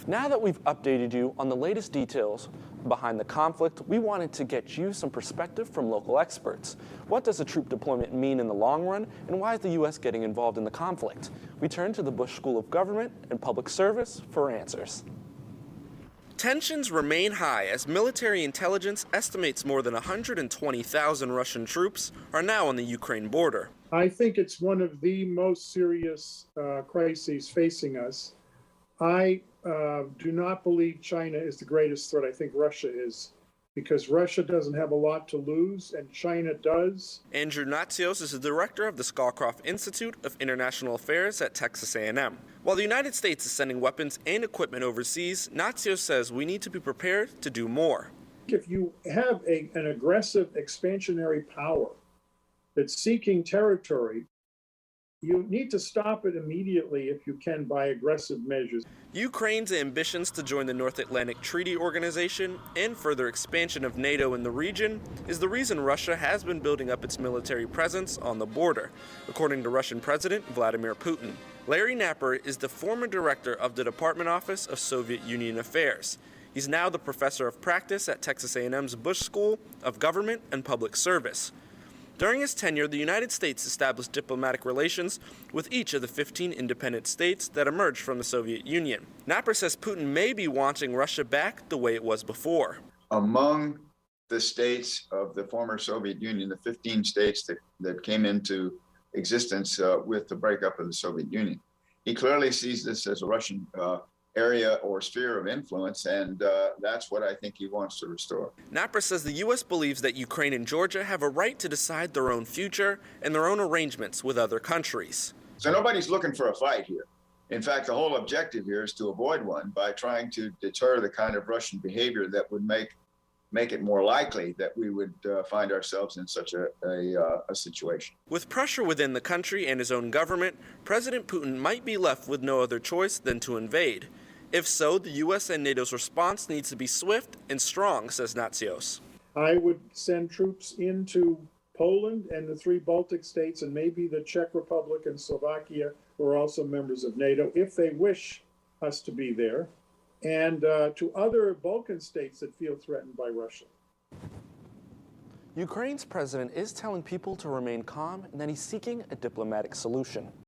Now that we've updated you on the latest details behind the conflict, we wanted to get you some perspective from local experts. What does a troop deployment mean in the long run, and why is the U.S. getting involved in the conflict? We turn to the Bush School of Government and Public Service for answers. Tensions remain high as military intelligence estimates more than 120,000 Russian troops are now on the Ukraine border. I think it's one of the most serious crises facing us. I do not believe China is the greatest threat. I think Russia is, because Russia doesn't have a lot to lose and China does. Andrew Natsios is the director of the Scowcroft Institute of International Affairs at Texas A&M. While the United States is sending weapons and equipment overseas, Natsios says we need to be prepared to do more. If you have an aggressive expansionary power that's seeking territory, you need to stop it immediately if you can by aggressive measures. Ukraine's ambitions to join the North Atlantic Treaty Organization and further expansion of NATO in the region is the reason Russia has been building up its military presence on the border, according to Russian President Vladimir Putin. Larry Napper is the former director of the Department Office of Soviet Union Affairs. He's now the professor of practice at Texas A&M's Bush School of Government and Public Service. During his tenure, the United States established diplomatic relations with each of the 15 independent states that emerged from the Soviet Union. Napper says Putin may be wanting Russia back the way it was before. Among the states of the former Soviet Union, the 15 states that came into existence with the breakup of the Soviet Union, he clearly sees this as a Russian area or sphere of influence, and that's what I think he wants to restore. Napper says the U.S. believes that Ukraine and Georgia have a right to decide their own future and their own arrangements with other countries. So nobody's looking for a fight here. In fact, the whole objective here is to avoid one by trying to deter the kind of Russian behavior that would make it more likely that we would find ourselves in such a situation. With pressure within the country and his own government, President Putin might be left with no other choice than to invade. If so, the U.S. and NATO's response needs to be swift and strong, says Natsios. I would send troops into Poland and the 3 Baltic states and maybe the Czech Republic and Slovakia, who are also members of NATO, if they wish us to be there, and to other Balkan states that feel threatened by Russia. Ukraine's president is telling people to remain calm and that he's seeking a diplomatic solution.